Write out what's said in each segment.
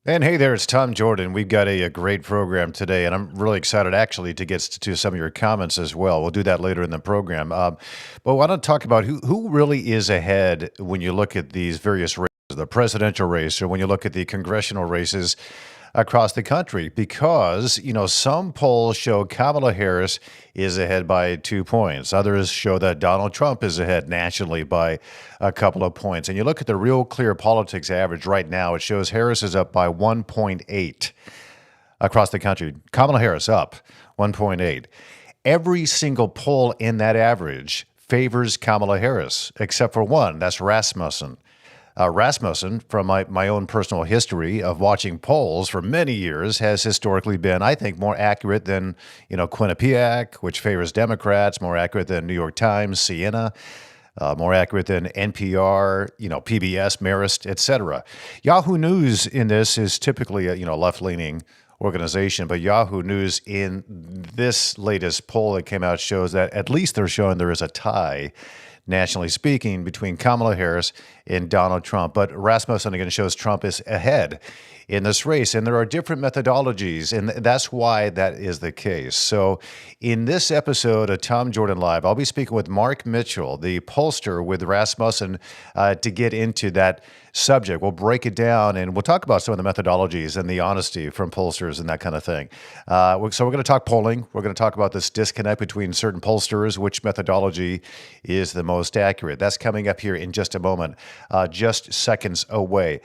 And hey there, it's Tom Jordan. We've got a great program today, and I'm really excited actually to get to some of your comments as well. We'll do that later in the program. But I want to talk about who really is ahead when you look at these various races, the presidential race, or when you look at the congressional races across the country, because, some polls show Kamala Harris is ahead by 2 points. Others show that Donald Trump is ahead nationally by a couple of points. And you look at the Real Clear Politics average right now, it shows Harris is up by 1.8 across the country. Kamala Harris up 1.8. Every single poll in that average favors Kamala Harris, except for one. That's Rasmussen. Rasmussen, from my own personal history of watching polls for many years, has historically been, I think, more accurate than, Quinnipiac, which favors Democrats, more accurate than New York Times, Siena, more accurate than NPR, PBS, Marist, etc. Yahoo News in this is typically a, left-leaning organization, but Yahoo News in this latest poll that came out shows that at least they're showing there is a tie, nationally speaking, between Kamala Harris and Donald Trump. But Rasmussen again shows Trump is ahead in this race. And there are different methodologies, and that's why that is the case. So in this episode of Tom Jordan Live, I'll be speaking with Mark Mitchell, the pollster with Rasmussen, to get into that subject. We'll break it down, and we'll talk about some of the methodologies and the honesty from pollsters and that kind of thing. So we're going to talk polling. We're going to talk about this disconnect between certain pollsters, which methodology is the most accurate. That's coming up here in just a moment, just seconds away.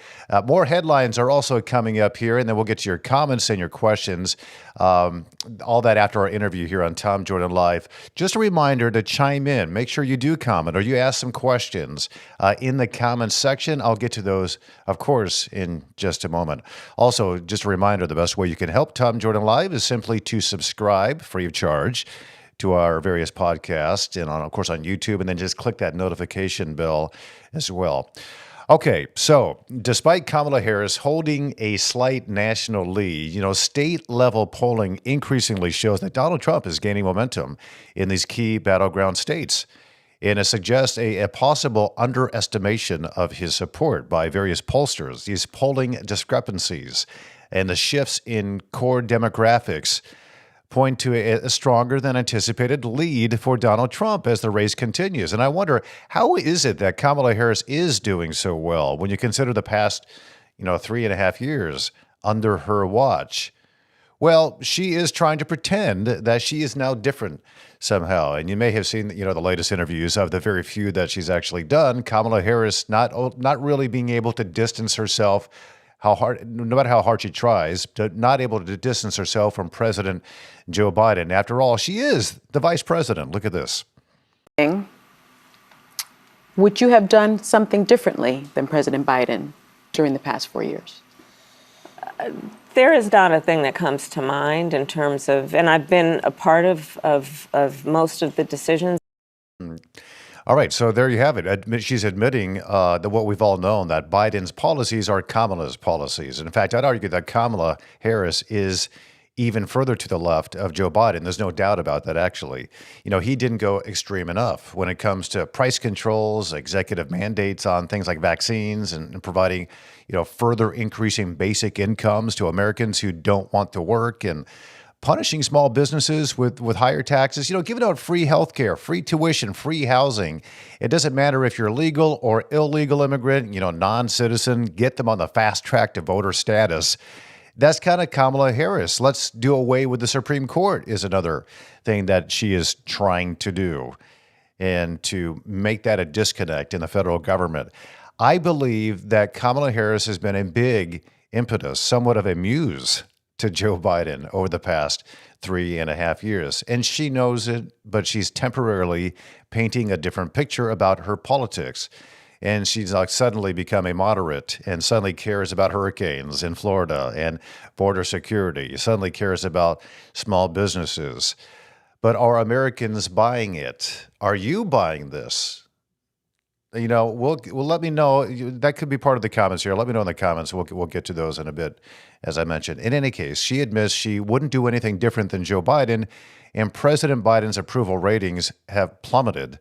More headlines are also coming up here, and then we'll get to your comments and your questions. All that after our interview here on Tom Jordan Live. Just a reminder to chime in. Make sure you do comment or you ask some questions in the comments section. I'll get to those, of course, in just a moment. Also, just a reminder, the best way you can help Tom Jordan Live is simply to subscribe free of charge to our various podcasts and, of course, on YouTube, and then just click that notification bell as well. Okay, so despite Kamala Harris holding a slight national lead, state-level polling increasingly shows that Donald Trump is gaining momentum in these key battleground states. And it suggests a possible underestimation of his support by various pollsters. These polling discrepancies and the shifts in core demographics point to a stronger than anticipated lead for Donald Trump as the race continues. And I wonder, how is it that Kamala Harris is doing so well when you consider the past, 3.5 years under her watch? Well, she is trying to pretend that she is now different somehow. And you may have seen, the latest interviews of the very few that she's actually done. Kamala Harris not really being able to distance herself, no matter how hard she tries, not able to distance herself from President Joe Biden. After all, she is the vice president. Look at this. Would you have done something differently than President Biden during the past 4 years? There is not a thing that comes to mind in terms of, and I've been a part of most of the decisions. All right, so there you have it. She's admitting that what we've all known, that Biden's policies are Kamala's policies. And in fact, I'd argue that Kamala Harris is even further to the left of Joe Biden. There's no doubt about that, actually. He didn't go extreme enough when it comes to price controls, executive mandates on things like vaccines, and providing, further increasing basic incomes to Americans who don't want to work, and punishing small businesses with higher taxes, giving out free health care, free tuition, free housing. It doesn't matter if you're legal or illegal immigrant, non-citizen, get them on the fast track to voter status. That's kind of Kamala Harris. Let's do away with the Supreme Court is another thing that she is trying to do, and to make that a disconnect in the federal government. I believe that Kamala Harris has been a big impetus, somewhat of a muse to Joe Biden over the past 3.5 years. And she knows it, but she's temporarily painting a different picture about her politics. And she's suddenly become a moderate and suddenly cares about hurricanes in Florida and border security, suddenly cares about small businesses. But are Americans buying it? Are you buying this? Well, let me know. That could be part of the comments here. Let me know in the comments. We'll get to those in a bit, as I mentioned. In any case, she admits she wouldn't do anything different than Joe Biden, and President Biden's approval ratings have plummeted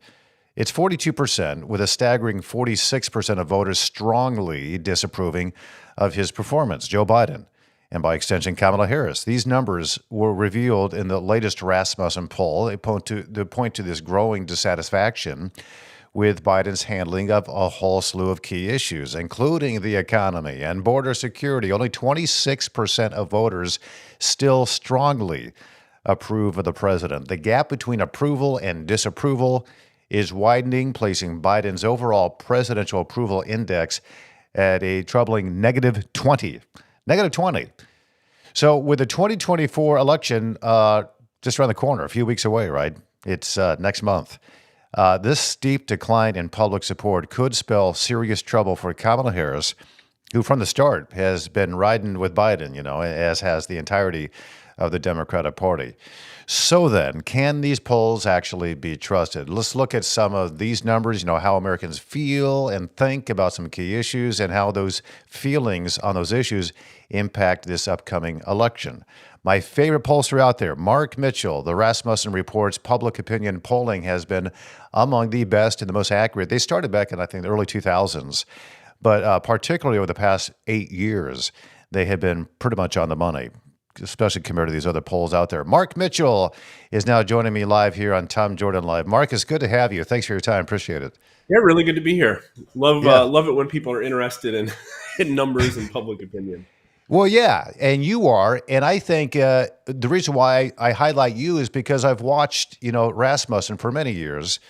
It's 42%, with a staggering 46% of voters strongly disapproving of his performance, Joe Biden, and by extension, Kamala Harris. These numbers were revealed in the latest Rasmussen poll. They point to this growing dissatisfaction with Biden's handling of a whole slew of key issues, including the economy and border security. Only 26% of voters still strongly approve of the president. The gap between approval and disapproval is widening, placing Biden's overall presidential approval index at a troubling negative 20. Negative 20. So with the 2024 election just around the corner, a few weeks away, right? It's next month. This steep decline in public support could spell serious trouble for Kamala Harris, who from the start has been riding with Biden, as has the entirety of the Democratic Party. So then, can these polls actually be trusted? Let's look at some of these numbers, how Americans feel and think about some key issues and how those feelings on those issues impact this upcoming election. My favorite pollster out there, Mark Mitchell, the Rasmussen Report's public opinion polling has been among the best and the most accurate. They started back in, I think, the early 2000s, but particularly over the past 8 years, they have been pretty much on the money, especially compared to these other polls out there. Mark Mitchell is now joining me live here on Tom Jordan Live. Mark, it's good to have you. Thanks for your time. Appreciate it. Yeah, really good to be here. Love it when people are interested in, in numbers and public opinion. Well, yeah, and you are, and I think the reason why I highlight you is because I've watched, Rasmussen for many years,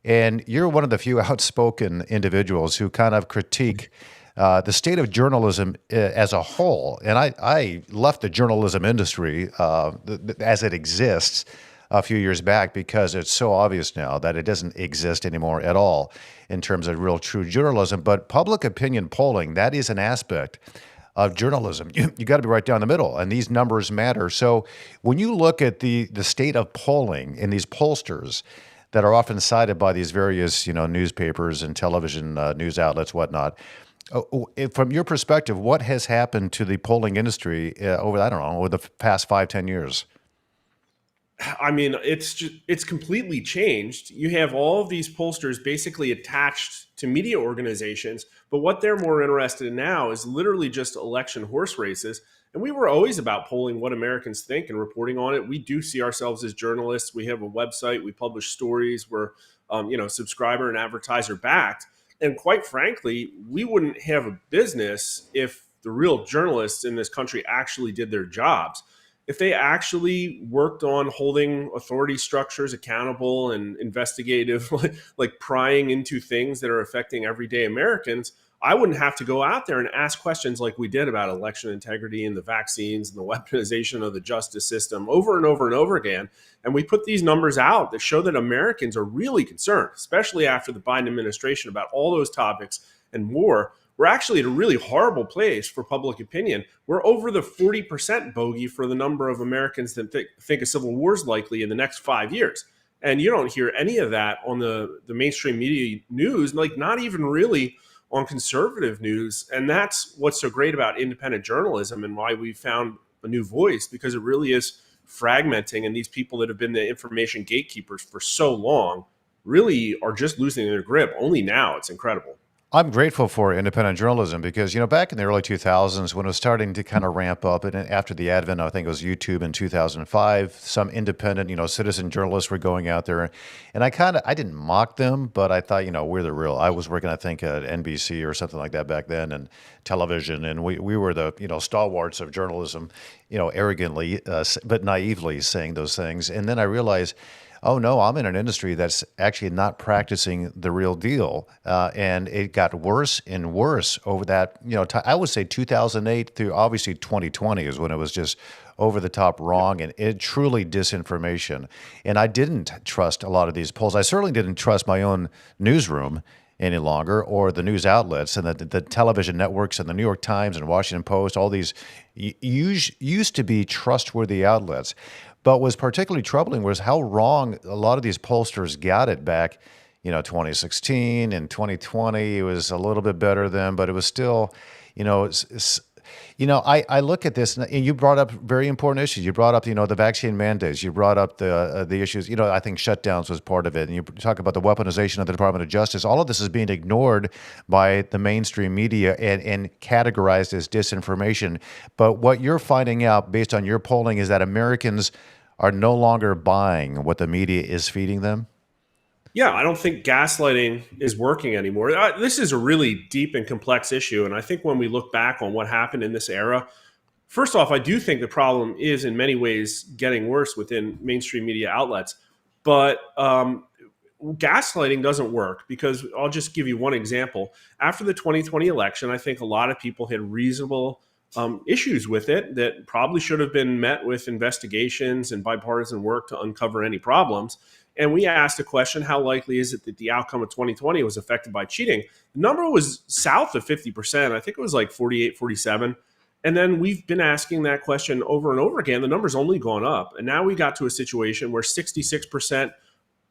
and you're one of the few outspoken individuals who kind of critique the state of journalism as a whole. And I left the journalism industry as it exists a few years back because it's so obvious now that it doesn't exist anymore at all in terms of real true journalism. But public opinion polling, that is an aspect of journalism. You got to be right down the middle, and these numbers matter. So when you look at the state of polling in these pollsters that are often cited by these various newspapers and television news outlets, whatnot, from your perspective, what has happened to the polling industry over the past 5-10 years? I mean, it's completely changed. You have all of these pollsters basically attached to media organizations, but what they're more interested in now is literally just election horse races. And we were always about polling what Americans think and reporting on it. We do see ourselves as journalists. We have a website. We publish stories. We're, subscriber and advertiser backed. And quite frankly, we wouldn't have a business if the real journalists in this country actually did their jobs. If they actually worked on holding authority structures accountable and investigative, like prying into things that are affecting everyday Americans, I wouldn't have to go out there and ask questions like we did about election integrity and the vaccines and the weaponization of the justice system over and over and over again. And we put these numbers out that show that Americans are really concerned, especially after the Biden administration, about all those topics and more. We're actually at a really horrible place for public opinion. We're over the 40% bogey for the number of Americans that think a civil war is likely in the next 5 years. And you don't hear any of that on the mainstream media news, like not even really on conservative news. And that's what's so great about independent journalism and why we found a new voice, because it really is fragmenting. And these people that have been the information gatekeepers for so long really are just losing their grip. Only now. It's incredible. I'm grateful for independent journalism because, back in the early 2000s when it was starting to kind of ramp up, and after the advent, I think it was YouTube in 2005, some independent, citizen journalists were going out there. And I didn't mock them, but I thought, we're the real. I was working, I think, at NBC or something like that back then, and television. And we were the, stalwarts of journalism, arrogantly, but naively saying those things. And then I realized, oh no, I'm in an industry that's actually not practicing the real deal. And it got worse and worse over that, I would say 2008 through obviously 2020 is when it was just over the top wrong and it truly disinformation. And I didn't trust a lot of these polls. I certainly didn't trust my own newsroom any longer, or the news outlets and the television networks and the New York Times and Washington Post. All these used to be trustworthy outlets. But what was particularly troubling was how wrong a lot of these pollsters got it back, 2016 and 2020. It was a little bit better then, but it was still, I look at this, and you brought up very important issues. You brought up, the vaccine mandates. You brought up the issues. I think shutdowns was part of it. And you talk about the weaponization of the Department of Justice. All of this is being ignored by the mainstream media and categorized as disinformation. But what you're finding out based on your polling is that Americans are no longer buying what the media is feeding them. Yeah, I don't think gaslighting is working anymore. This is a really deep and complex issue. And I think when we look back on what happened in this era, first off, I do think the problem is in many ways getting worse within mainstream media outlets. But gaslighting doesn't work because I'll just give you one example. After the 2020 election, I think a lot of people had reasonable issues with it that probably should have been met with investigations and bipartisan work to uncover any problems. And we asked a question, how likely is it that the outcome of 2020 was affected by cheating? The number was south of 50%. I think it was like 48, 47. And then we've been asking that question over and over again. The number's only gone up. And now we got to a situation where 66%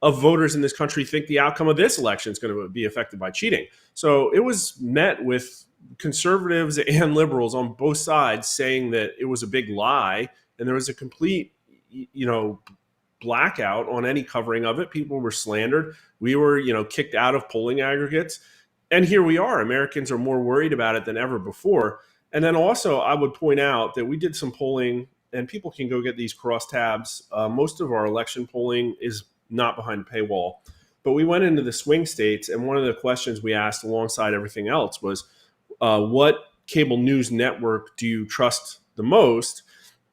of voters in this country think the outcome of this election is going to be affected by cheating. So it was met with conservatives and liberals on both sides saying that it was a big lie. And there was a complete, blackout on any covering of it. People were slandered. We were, kicked out of polling aggregates. And here we are. Americans are more worried about it than ever before. And then also, I would point out that we did some polling, and people can go get these crosstabs. Most of our election polling is not behind a paywall. But we went into the swing states, and one of the questions we asked alongside everything else was, what cable news network do you trust the most?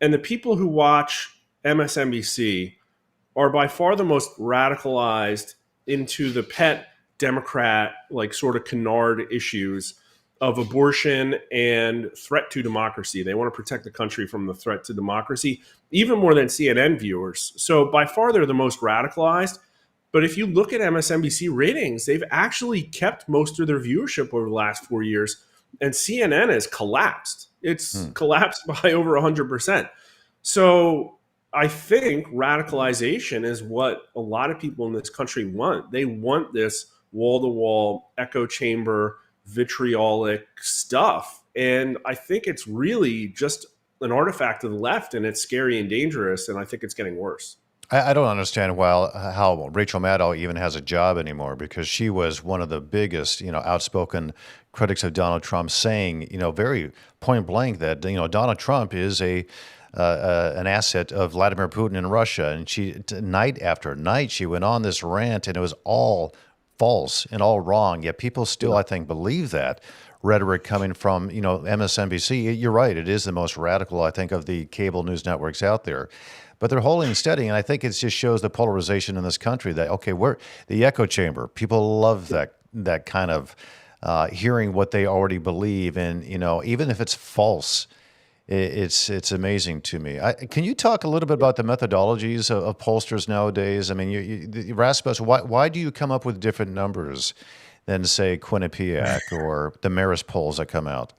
And the people who watch MSNBC are by far the most radicalized into the pet Democrat, like sort of canard issues of abortion and threat to democracy. They want to protect the country from the threat to democracy, even more than CNN viewers. So by far, they're the most radicalized. But if you look at MSNBC ratings, they've actually kept most of their viewership over the last 4 years. And CNN has collapsed. It's collapsed by over 100%. So I think radicalization is what a lot of people in this country want. They want this wall-to-wall, echo chamber, vitriolic stuff. And I think it's really just an artifact of the left, and it's scary and dangerous, and I think it's getting worse. I don't understand how Rachel Maddow even has a job anymore, because she was one of the biggest, outspoken critics of Donald Trump, saying, very point blank that, Donald Trump is an asset of Vladimir Putin in Russia. And she, night after night, she went on this rant, and it was all false and all wrong. Yet people still, I think, believe that rhetoric coming from, MSNBC. You're right. It is the most radical, I think, of the cable news networks out there. But they're holding steady, and I think it just shows the polarization in this country that, okay, we're the echo chamber. People love that kind of hearing what they already believe, and even if it's false, it's amazing to me. Can you talk a little bit about the methodologies of pollsters nowadays? I mean, Rasmussen, why do you come up with different numbers than, say, Quinnipiac or the Marist polls that come out?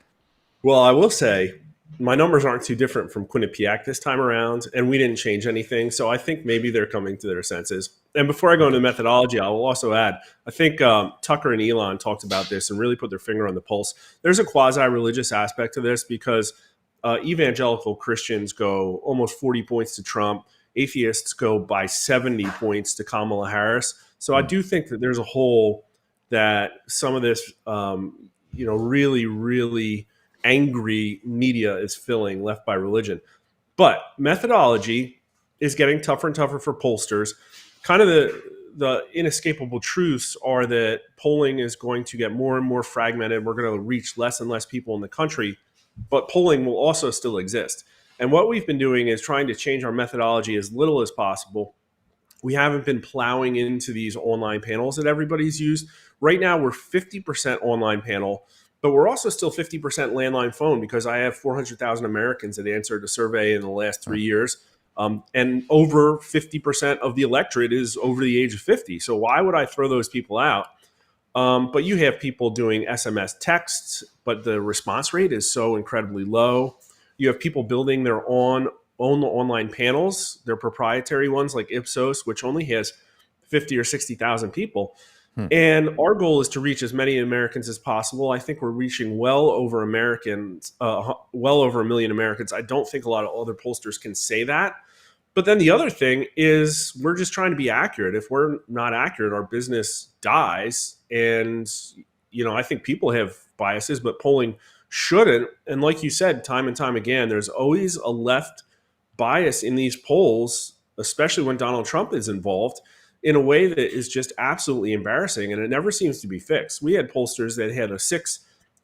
Well, I will say my numbers aren't too different from Quinnipiac this time around, and we didn't change anything. So I think maybe they're coming to their senses. And before I go into the methodology, I will also add, I think Tucker and Elon talked about this and really put their finger on the pulse. There's a quasi-religious aspect to this because evangelical Christians go almost 40 points to Trump. Atheists go by 70 points to Kamala Harris. So I do think that there's a hole that some of this, really, really angry media is filling, left by religion. But methodology is getting tougher and tougher for pollsters. Kind of the inescapable truths are that polling is going to get more and more fragmented. We're going to reach less and less people in the country, but polling will also still exist. And what we've been doing is trying to change our methodology as little as possible. We haven't been plowing into these online panels that everybody's used. Right now, we're 50% online panel, but we're also still 50% landline phone because I have 400,000 Americans that answered a survey in the last 3 years. And over 50% of the electorate is over the age of 50. So why would I throw those people out? But you have people doing SMS texts, but the response rate is so incredibly low. You have people building their own online panels, their proprietary ones like Ipsos, which only has 50 or 60,000 people. And our goal is to reach as many Americans as possible. I think we're reaching well over well over a million Americans. I don't think a lot of other pollsters can say that. But then the other thing is we're just trying to be accurate. If we're not accurate, our business dies. And, I think people have biases, but polling shouldn't. And like you said, time and time again, there's always a left bias in these polls, especially when Donald Trump is involved, in a way that is just absolutely embarrassing. And it never seems to be fixed. We had pollsters that had a 6,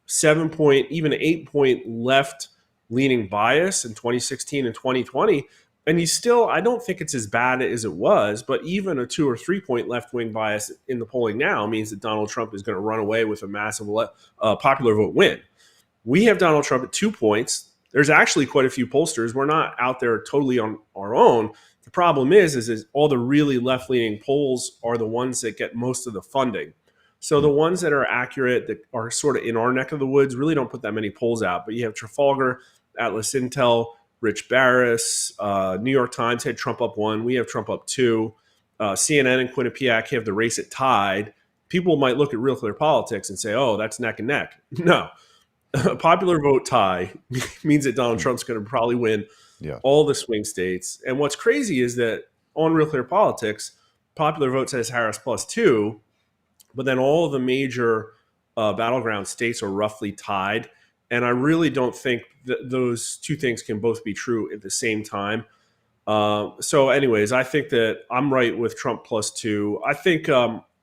7 point, even 8 point left leaning bias in 2016 and 2020. And I don't think it's as bad as it was, but even a 2 or 3 point left wing bias in the polling now means that Donald Trump is going to run away with a massive popular vote win. We have Donald Trump at 2 points. There's actually quite a few pollsters. We're not out there totally on our own. The problem is all the really left-leaning polls are the ones that get most of the funding. So the ones that are accurate, that are sort of in our neck of the woods, really don't put that many polls out. But you have Trafalgar, Atlas Intel, Rich Barris, New York Times had Trump up 1. We have Trump up 2. CNN and Quinnipiac have the race at tied. People might look at Real Clear Politics and say, oh, that's neck and neck. No. A popular vote tie means that Donald Trump's going to probably win all the swing states. And what's crazy is that on Real Clear Politics, popular vote says Harris +2, but then all of the major battleground states are roughly tied. And I really don't think that those two things can both be true at the same time. So anyways, I think that I'm right with Trump +2. I think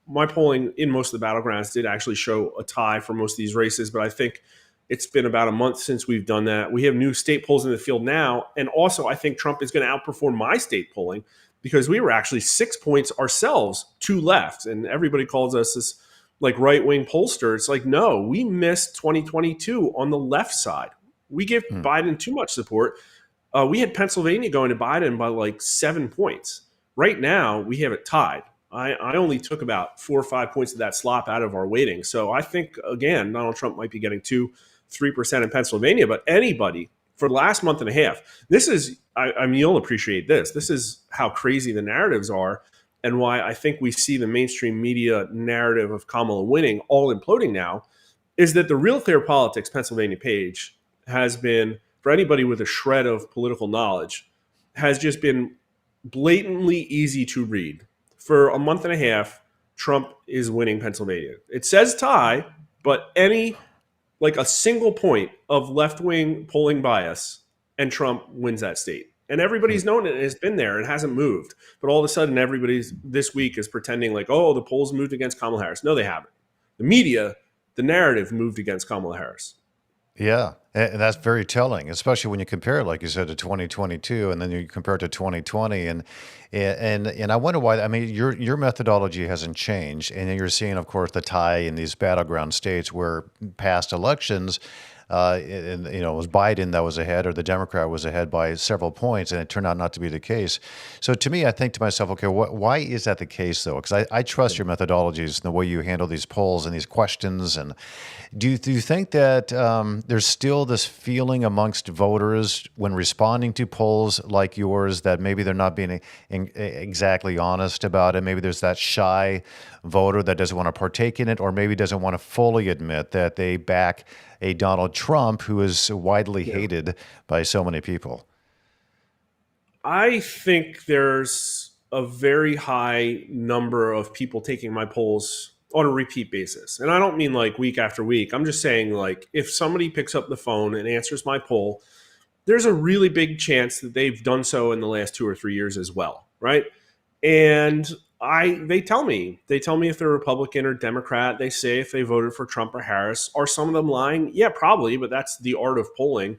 my polling in most of the battlegrounds did actually show a tie for most of these races, but I think it's been about a month since we've done that. We have new state polls in the field now. And also, I think Trump is going to outperform my state polling because we were actually 6 points ourselves to left. And everybody calls us this like right-wing pollster. It's like, no, we missed 2022 on the left side. We give Biden too much support. We had Pennsylvania going to Biden by like 7 points. Right now, we have it tied. I only took about 4 or 5 points of that slop out of our weighting. So I think, again, Donald Trump might be getting 2-3% in Pennsylvania, but anybody for the last month and a half, this is, I mean, you'll appreciate this. This is how crazy the narratives are and why I think we see the mainstream media narrative of Kamala winning all imploding now is that the Real Clear Politics Pennsylvania page has been, for anybody with a shred of political knowledge, has just been blatantly easy to read. For a month and a half, Trump is winning Pennsylvania. It says tie, but like a single point of left-wing polling bias, and Trump wins that state. And everybody's known it. It's been there. It hasn't moved. But all of a sudden, everybody's this week is pretending like, oh, the polls moved against Kamala Harris. No, they haven't. The media, the narrative moved against Kamala Harris. Yeah, and that's very telling, especially when you compare it, like you said, to 2022, and then you compare it to 2020, and I wonder why. I mean, your methodology hasn't changed, and you're seeing, of course, the tie in these battleground states where past elections, and it was Biden that was ahead, or the Democrat was ahead by several points, and it turned out not to be the case. So to me, I think to myself, okay, why is that the case though? Because I trust your methodologies and the way you handle these polls and these questions. And do you think that there's still this feeling amongst voters when responding to polls like yours that maybe they're not being exactly honest about it? Maybe there's that shy voter that doesn't want to partake in it, or maybe doesn't want to fully admit that they back a Donald Trump who is widely hated by so many people. I think there's a very high number of people taking my polls on a repeat basis. And I don't mean like week after week. I'm just saying, like, if somebody picks up the phone and answers my poll, there's a really big chance that they've done so in the last 2 or 3 years as well, right? And they tell me if they're Republican or Democrat. They say if they voted for Trump or Harris. Are some of them lying? Yeah, probably, but that's the art of polling.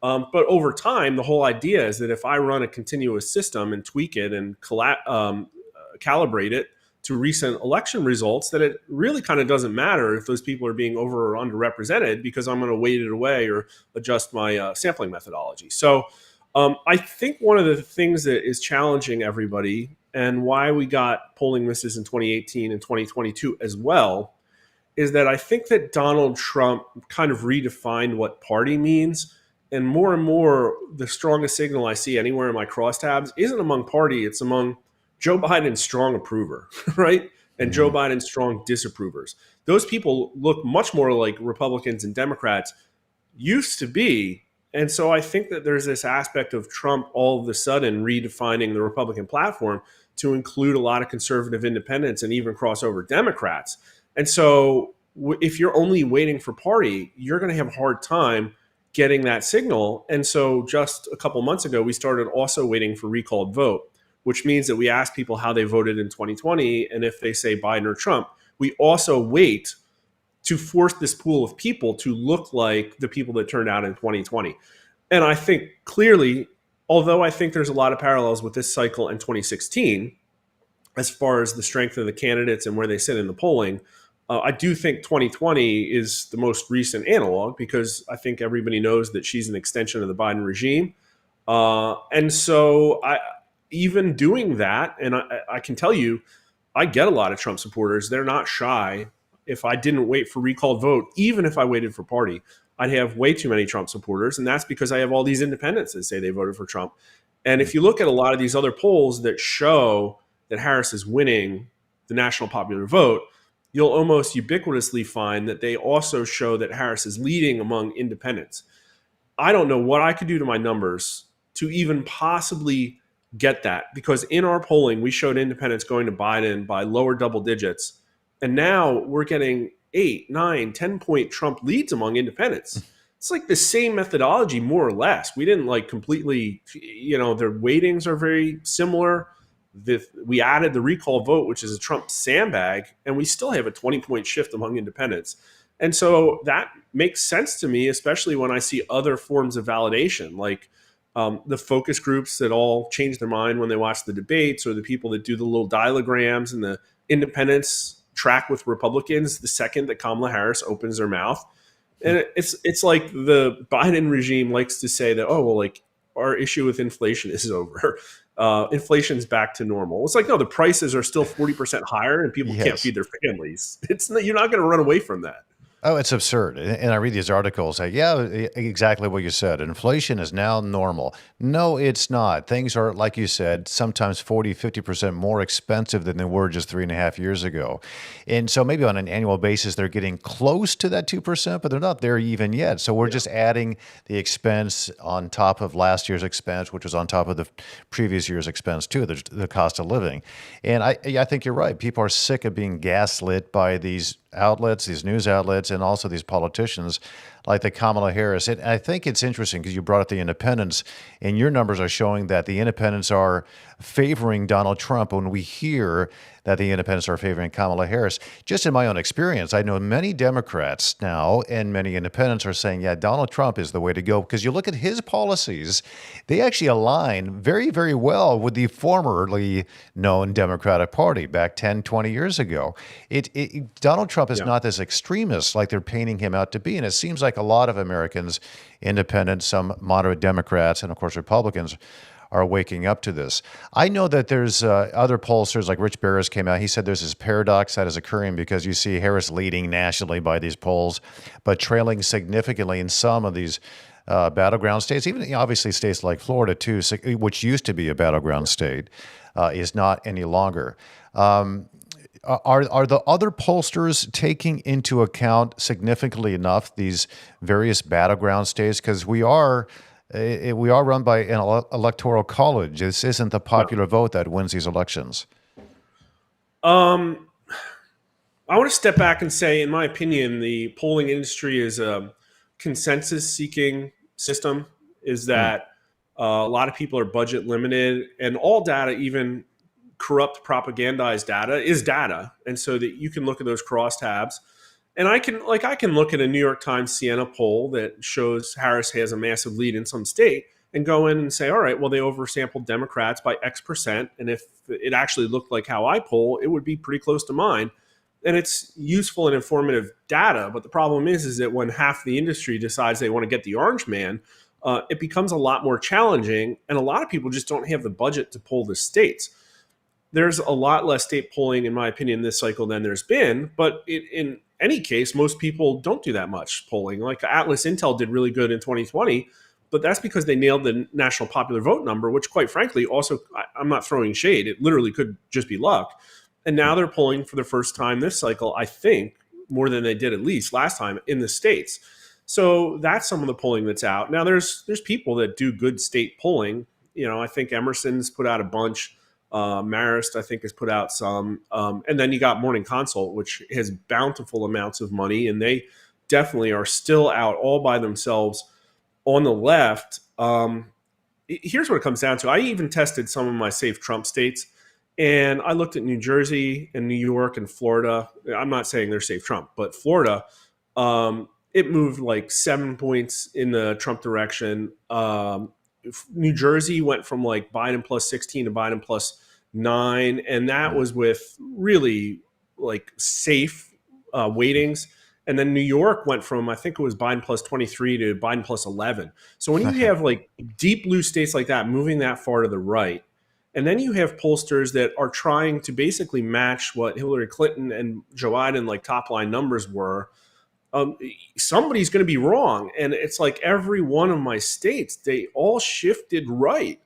But over time, the whole idea is that if I run a continuous system and tweak it and calibrate it to recent election results, that it really kind of doesn't matter if those people are being over or underrepresented, because I'm going to weight it away or adjust my sampling methodology. So I think one of the things that is challenging everybody, and why we got polling misses in 2018 and 2022 as well, is that I think that Donald Trump kind of redefined what party means. And more, the strongest signal I see anywhere in my crosstabs isn't among party, it's among Joe Biden's strong approver, right? and Joe Biden's strong disapprovers. Those people look much more like Republicans and Democrats used to be. And so I think that there's this aspect of Trump all of a sudden redefining the Republican platform to include a lot of conservative independents and even crossover Democrats. And so if you're only waiting for party, you're going to have a hard time getting that signal. And so just a couple months ago, we started also waiting for recalled vote, which means that we ask people how they voted in 2020. And if they say Biden or Trump, we also wait to force this pool of people to look like the people that turned out in 2020. And I think clearly, although I think there's a lot of parallels with this cycle and 2016, as far as the strength of the candidates and where they sit in the polling, I do think 2020 is the most recent analog because I think everybody knows that she's an extension of the Biden regime. And so even doing that, and I can tell you, I get a lot of Trump supporters. They're not shy. If I didn't wait for recalled vote, even if I waited for party, I'd have way too many Trump supporters. And that's because I have all these independents that say they voted for Trump. And if you look at a lot of these other polls that show that Harris is winning the national popular vote, you'll almost ubiquitously find that they also show that Harris is leading among independents. I don't know what I could do to my numbers to even possibly get that, because in our polling, we showed independents going to Biden by lower double digits. And now we're getting 8, 9, 10-point Trump leads among independents. It's like the same methodology, more or less. We didn't like completely, their weightings are very similar. We added the recall vote, which is a Trump sandbag, and we still have a 20-point shift among independents. And so that makes sense to me, especially when I see other forms of validation, like the focus groups that all change their mind when they watch the debates, or the people that do the little diagrams, and the independents track with Republicans the second that Kamala Harris opens her mouth. And it's like the Biden regime likes to say that, our issue with inflation is over. Inflation's back to normal. It's like, no, the prices are still 40% higher and people can't feed their families. You're not going to run away from that. Oh, it's absurd. And I read these articles like, yeah, exactly what you said. Inflation is now normal. No, it's not. Things are, like you said, sometimes 40, 50% more expensive than they were just 3.5 years ago. And so maybe on an annual basis, they're getting close to that 2%, but they're not there even yet. So we're just adding the expense on top of last year's expense, which was on top of the previous year's expense too, the cost of living. And I think you're right. People are sick of being gaslit by these outlets, these news outlets, and also these politicians like the Kamala Harris. And I think it's interesting because you brought up the independents, and your numbers are showing that the independents are favoring Donald Trump when we hear that the independents are favoring Kamala Harris. Just in my own experience, I know many Democrats now and many independents are saying, yeah, Donald Trump is the way to go, because you look at his policies, they actually align very, very well with the formerly known Democratic Party back 10, 20 years ago. Donald Trump is not this extremist like they're painting him out to be. And it seems like a lot of Americans, independents, some moderate Democrats, and of course Republicans, are waking up to this. I know that there's other pollsters like Rich Barris came out. He said there's this paradox that is occurring because you see Harris leading nationally by these polls, but trailing significantly in some of these battleground states, even obviously states like Florida too, which used to be a battleground state, is not any longer. Are the other pollsters taking into account significantly enough these various battleground states? Because we are run by an electoral college. This isn't the popular vote that wins these elections. I want to step back and say, in my opinion, the polling industry is a consensus-seeking system. Is that a lot of people are budget limited, and all data, even corrupt propagandized data, is data, and so that you can look at those crosstabs. And I can look at a New York Times Siena poll that shows Harris has a massive lead in some state and go in and say, all right, well, they oversampled Democrats by X percent. And if it actually looked like how I poll, it would be pretty close to mine. And it's useful and informative data. But the problem is that when half the industry decides they want to get the orange man, it becomes a lot more challenging. And a lot of people just don't have the budget to poll the states. There's a lot less state polling, in my opinion, this cycle than there's been. But in any case, most people don't do that much polling. Like Atlas Intel did really good in 2020, but that's because they nailed the national popular vote number, which quite frankly, also, I'm not throwing shade. It literally could just be luck. And now they're polling for the first time this cycle, I think, more than they did at least last time in the states. So that's some of the polling that's out. Now there's people that do good state polling. I think Emerson's put out a bunch. Marist, I think, has put out some. And then you got Morning Consult, which has bountiful amounts of money, and they definitely are still out all by themselves on the left. Here's what it comes down to. I even tested some of my safe Trump states, and I looked at New Jersey and New York and Florida. I'm not saying they're safe Trump, but Florida, it moved like 7 points in the Trump direction. New Jersey went from like Biden plus 16 to Biden plus 9, and that was with really like safe weightings. And then New York went from, I think it was Biden plus 23 to Biden plus 11. So when you have like deep blue states like that moving that far to the right, and then you have pollsters that are trying to basically match what Hillary Clinton and Joe Biden like top line numbers were, somebody's going to be wrong. And it's like every one of my states, they all shifted right.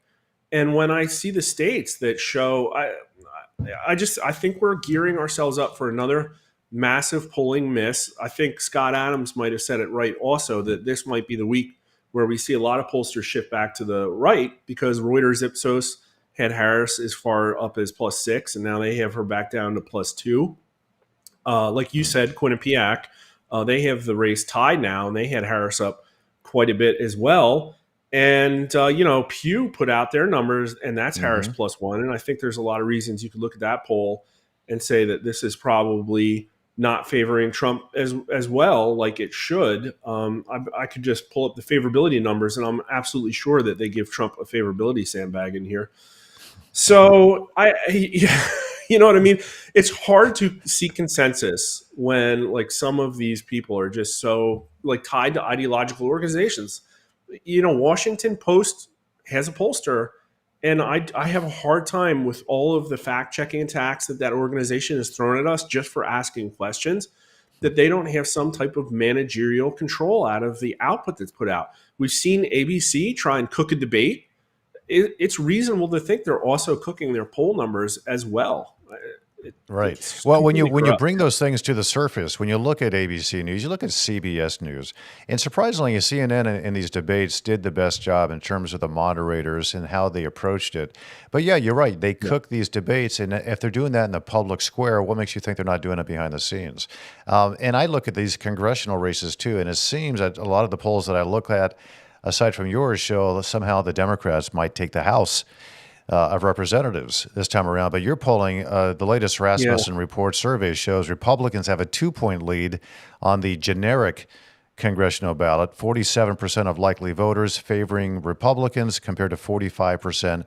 And when I see the states that show, I think we're gearing ourselves up for another massive polling miss. I think Scott Adams might have said it right also, that this might be the week where we see a lot of pollsters shift back to the right, because Reuters Ipsos had Harris as far up as plus 6, and now they have her back down to plus 2. Like you said, Quinnipiac, they have the race tied now, and they had Harris up quite a bit as well. And, Pew put out their numbers, and that's Harris plus 1. And I think there's a lot of reasons you could look at that poll and say that this is probably not favoring Trump as well, like it should. I could just pull up the favorability numbers, and I'm absolutely sure that they give Trump a favorability sandbag in here. So you know what I mean? It's hard to see consensus when like some of these people are just so like tied to ideological organizations. Washington Post has a pollster, and I have a hard time with all of the fact-checking attacks that organization has thrown at us just for asking questions, that they don't have some type of managerial control out of the output that's put out. We've seen ABC try and cook a debate. It's reasonable to think they're also cooking their poll numbers as well. Right. Well, when you bring those things to the surface, when you look at ABC News, you look at CBS News, and surprisingly, CNN in these debates did the best job in terms of the moderators and how they approached it. But yeah, you're right. They cook these debates, and if they're doing that in the public square, what makes you think they're not doing it behind the scenes? And I look at these congressional races too, and it seems that a lot of the polls that I look at, aside from yours, show somehow the Democrats might take the House of Representatives this time around. But you're polling, the latest Rasmussen report survey shows Republicans have a 2-point lead on the generic congressional ballot, 47% of likely voters favoring Republicans compared to 45%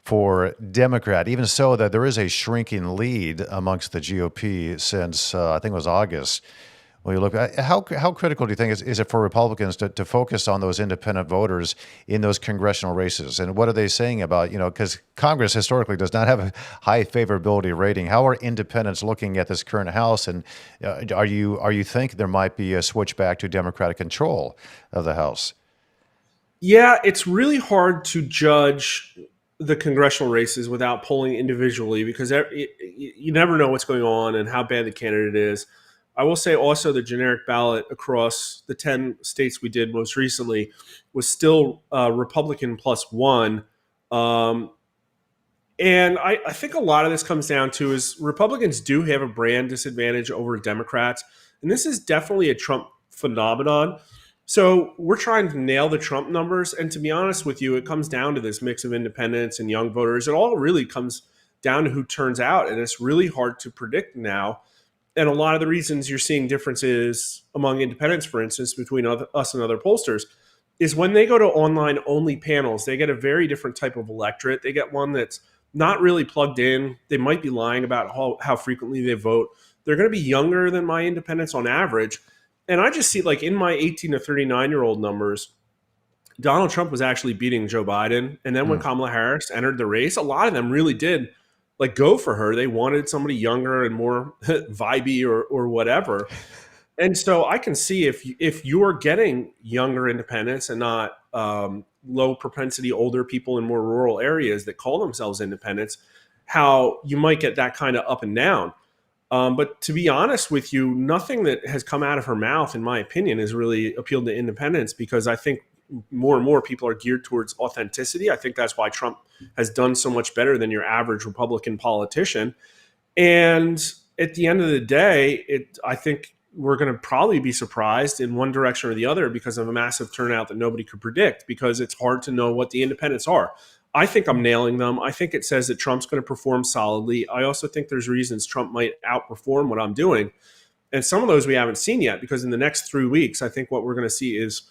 for Democrat. Even so, that there is a shrinking lead amongst the GOP since I think it was August. Well, you look at how critical do you think is it for Republicans to focus on those independent voters in those congressional races? And what are they saying about, because Congress historically does not have a high favorability rating. How are independents looking at this current House? And are you think there might be a switch back to Democratic control of the House? Yeah, it's really hard to judge the congressional races without polling individually, because you never know what's going on and how bad the candidate is. I will say also the generic ballot across the 10 states we did most recently was still Republican plus 1. And I think a lot of this comes down to is Republicans do have a brand disadvantage over Democrats. And this is definitely a Trump phenomenon. So we're trying to nail the Trump numbers. And to be honest with you, it comes down to this mix of independents and young voters. It all really comes down to who turns out. And it's really hard to predict now. And a lot of the reasons you're seeing differences among independents, for instance, between us and other pollsters, is when they go to online-only panels, they get a very different type of electorate. They get one that's not really plugged in. They might be lying about how frequently they vote. They're going to be younger than my independents on average. And I just see, like, in my 18 to 39-year-old numbers, Donald Trump was actually beating Joe Biden. And then when Kamala Harris entered the race, a lot of them really did like go for her. They wanted somebody younger and more vibey or whatever. And so I can see if you're getting younger independents and not low propensity older people in more rural areas that call themselves independents, how you might get that kind of up and down. But to be honest with you, nothing that has come out of her mouth, in my opinion, has really appealed to independents, because I think more and more people are geared towards authenticity. I think that's why Trump has done so much better than your average Republican politician. And at the end of the day, I think we're going to probably be surprised in one direction or the other because of a massive turnout that nobody could predict, because it's hard to know what the independents are. I think I'm nailing them. I think it says that Trump's going to perform solidly. I also think there's reasons Trump might outperform what I'm doing. And some of those we haven't seen yet, because in the next 3 weeks, I think what we're going to see is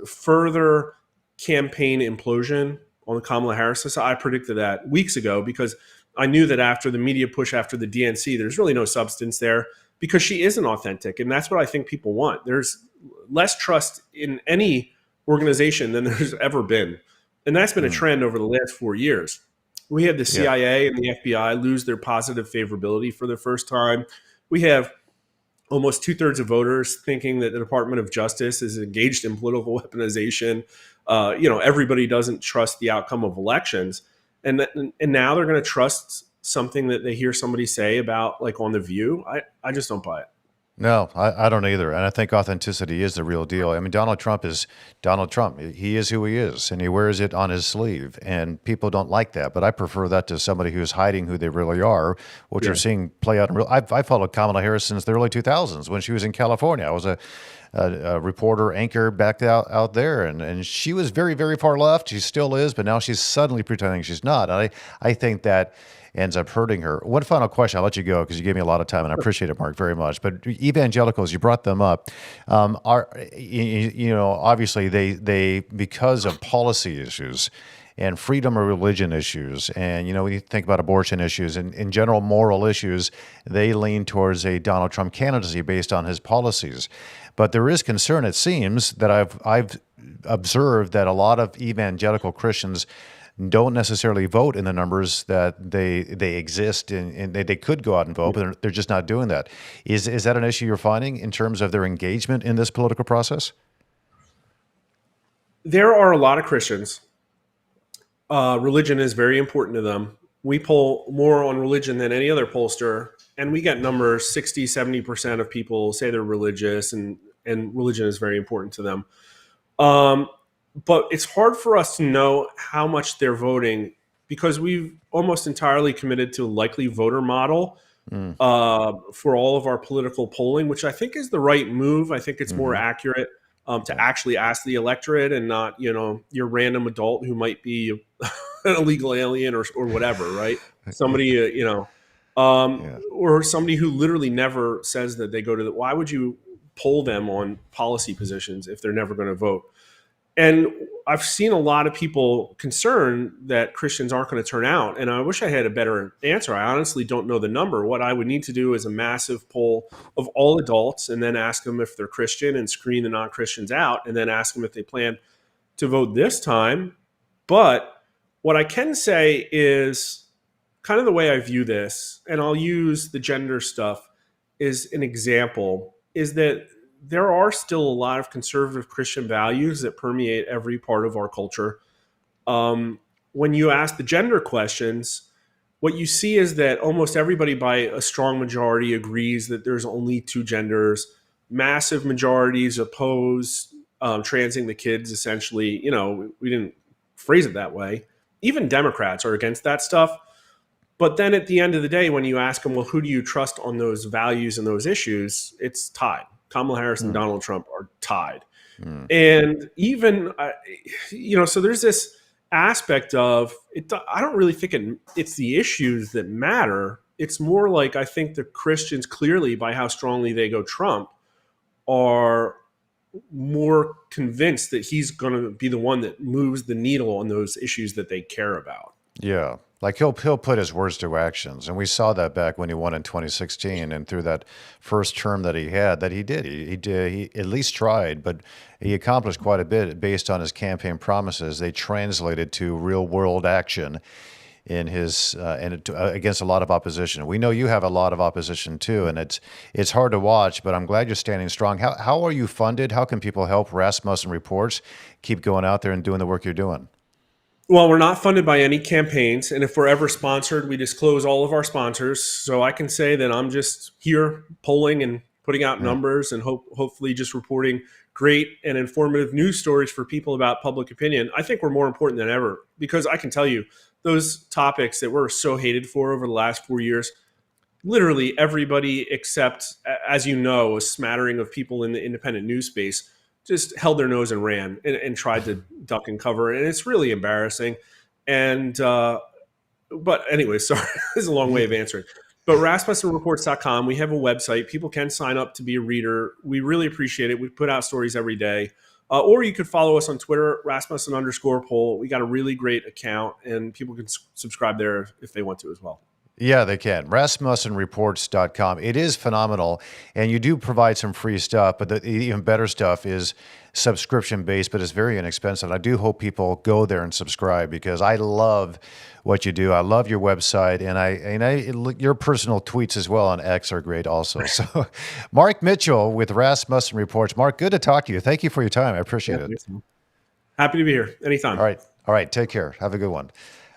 further campaign implosion on the Kamala Harris side. I predicted that weeks ago, because I knew that after the media push after the DNC, there's really no substance there, because she isn't authentic. And that's what I think people want. There's less trust in any organization than there's ever been. And that's been a trend over the last 4 years. We had the CIA and the FBI lose their positive favorability for the first time. We have almost 2/3 of voters thinking that the Department of Justice is engaged in political weaponization. Everybody doesn't trust the outcome of elections. And now they're going to trust something that they hear somebody say about, like, on The View. I just don't buy it. No, I don't either. And I think authenticity is the real deal. I mean, Donald Trump is Donald Trump. He is who he is, and he wears it on his sleeve. And people don't like that. But I prefer that to somebody who's hiding who they really are, which you're seeing play out in real. I followed Kamala Harris since the early 2000s when she was in California. I was a reporter anchor back out there, and she was very, very far left. She still is, but now she's suddenly pretending she's not. And I think that ends up hurting her. One final question, I'll let you go because you gave me a lot of time, and I appreciate it, Mark, very much. But evangelicals, you brought them up. Obviously they because of policy issues and freedom of religion issues, and when you think about abortion issues and in general moral issues, they lean towards a Donald Trump candidacy based on his policies. But there is concern, it seems, that I've observed that a lot of evangelical Christians don't necessarily vote in the numbers that they exist in, and they could go out and vote, but they're just not doing that. Is that an issue you're finding in terms of their engagement in this political process? There are a lot of Christians. Religion is very important to them. We poll more on religion than any other pollster, and we get numbers 60, 70% of people say they're religious, and religion is very important to them. But it's hard for us to know how much they're voting, because we've almost entirely committed to a likely voter model for all of our political polling, which I think is the right move. I think it's more accurate to actually ask the electorate, and not, your random adult who might be an illegal alien or whatever, right? Somebody, or somebody who literally never says that they go to why would you poll them on policy positions if they're never going to vote? And I've seen a lot of people concerned that Christians aren't going to turn out. And I wish I had a better answer. I honestly don't know the number. What I would need to do is a massive poll of all adults, and then ask them if they're Christian and screen the non-Christians out, and then ask them if they plan to vote this time. But what I can say is kind of the way I view this, and I'll use the gender stuff as an example, is that there are still a lot of conservative Christian values that permeate every part of our culture. When you ask the gender questions, what you see is that almost everybody by a strong majority agrees that there's only two genders. Massive majorities oppose transing the kids, essentially. We didn't phrase it that way. Even Democrats are against that stuff. But then at the end of the day, when you ask them, well, who do you trust on those values and those issues, it's tied. Kamala Harris and Donald Trump are tied. And even, so there's this aspect of it. I don't really think it's the issues that matter. It's more like, I think the Christians, clearly by how strongly they go Trump, are more convinced that he's going to be the one that moves the needle on those issues that they care about. Yeah. Like he'll put his words to actions. And we saw that back when he won in 2016, and through that first term that he had, that he did. He at least tried, but he accomplished quite a bit based on his campaign promises. They translated to real world action in his against a lot of opposition. We know you have a lot of opposition too, and it's hard to watch, but I'm glad you're standing strong. How are you funded? How can people help Rasmussen Reports keep going out there and doing the work you're doing? Well, we're not funded by any campaigns, and if we're ever sponsored, we disclose all of our sponsors. So I can say that I'm just here polling and putting out Yeah. numbers, and hopefully just reporting great and informative news stories for people about public opinion. I think we're more important than ever, because I can tell you those topics that we're so hated for over the last 4 years, literally everybody except, as you know, a smattering of people in the independent news space just held their nose and ran and tried to duck and cover. And it's really embarrassing. And, but anyway, sorry, this is a long way of answering. But RasmussenReports.com, we have a website. People can sign up to be a reader. We really appreciate it. We put out stories every day. Or you could follow us on Twitter, Rasmussen_poll. We got a really great account, and people can subscribe there if they want to as well. Yeah, they can. RasmussenReports.com. It is phenomenal. And you do provide some free stuff, but the even better stuff is subscription based, but it's very inexpensive. I do hope people go there and subscribe, because I love what you do. I love your website, and your personal tweets as well on X are great also. So, Mark Mitchell with Rasmussen Reports. Mark, good to talk to you. Thank you for your time. I appreciate it. Happy to be here anytime. All right. All right. Take care. Have a good one.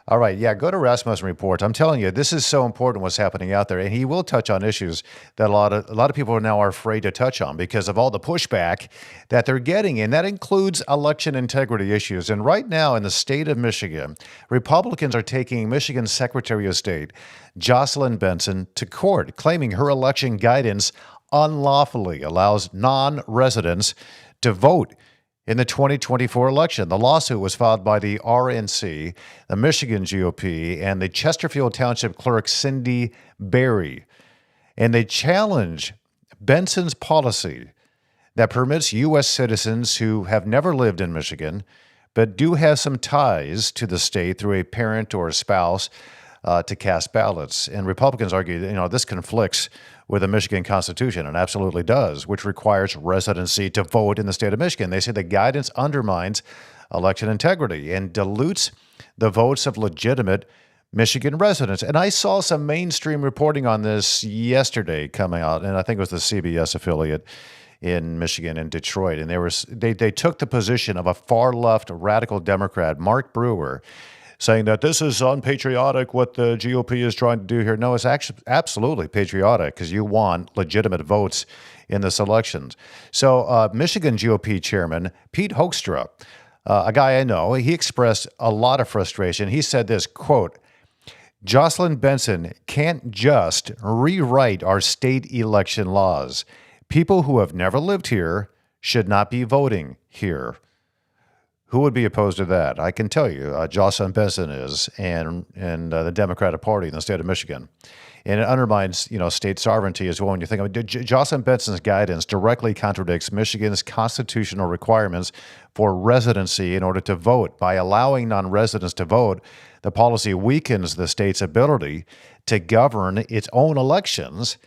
All right. Yeah. Go to Rasmussen Reports. I'm telling you, this is so important what's happening out there. And he will touch on issues that a lot of people now are afraid to touch on because of all the pushback that they're getting. And that includes election integrity issues. And right now in the state of Michigan, Republicans are taking Michigan's Secretary of State, Jocelyn Benson, to court, claiming her election guidance unlawfully allows non-residents to vote in the 2024 election. The lawsuit was filed by the RNC, the Michigan GOP, and the Chesterfield Township Clerk Cindy Berry. And they challenge Benson's policy that permits U.S. citizens who have never lived in Michigan but do have some ties to the state through a parent or a spouse to cast ballots. And Republicans argue that, this conflicts with the Michigan Constitution, and absolutely does, which requires residency to vote in the state of Michigan. They say the guidance undermines election integrity and dilutes the votes of legitimate Michigan residents. And I saw some mainstream reporting on this yesterday coming out, and I think it was the CBS affiliate in Michigan, in Detroit. And they took the position of a far-left radical Democrat, Mark Brewer, saying that this is unpatriotic what the GOP is trying to do here. No, it's actually absolutely patriotic, because you want legitimate votes in this elections. So Michigan GOP chairman Pete Hoekstra, a guy I know, he expressed a lot of frustration. He said this, quote, "Jocelyn Benson can't just rewrite our state election laws. People who have never lived here should not be voting here." Who would be opposed to that? I can tell you, Jocelyn Benson is, and the Democratic Party in the state of Michigan. And it undermines, state sovereignty as well. When you think of it, Jocelyn Benson's guidance directly contradicts Michigan's constitutional requirements for residency in order to vote. By allowing non-residents to vote, the policy weakens the state's ability to govern its own elections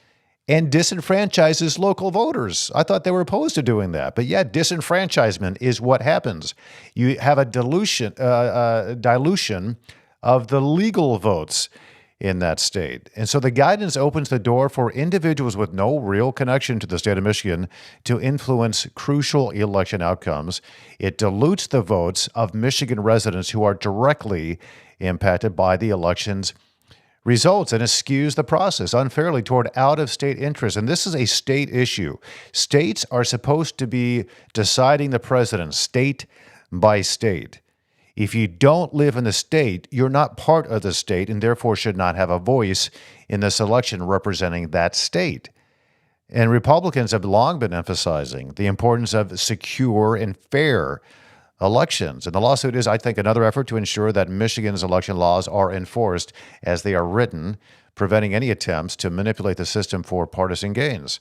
and disenfranchises local voters. I thought they were opposed to doing that. But yeah, disenfranchisement is what happens. You have a dilution of the legal votes in that state. And so the guidance opens the door for individuals with no real connection to the state of Michigan to influence crucial election outcomes. It dilutes the votes of Michigan residents who are directly impacted by the election's results, and it skews the process unfairly toward out-of-state interests. And this is a state issue. States are supposed to be deciding the president state by state. If you don't live in the state, you're not part of the state and therefore should not have a voice in this election representing that state. And Republicans have long been emphasizing the importance of secure and fair elections. And the lawsuit is, I think, another effort to ensure that Michigan's election laws are enforced as they are written, preventing any attempts to manipulate the system for partisan gains.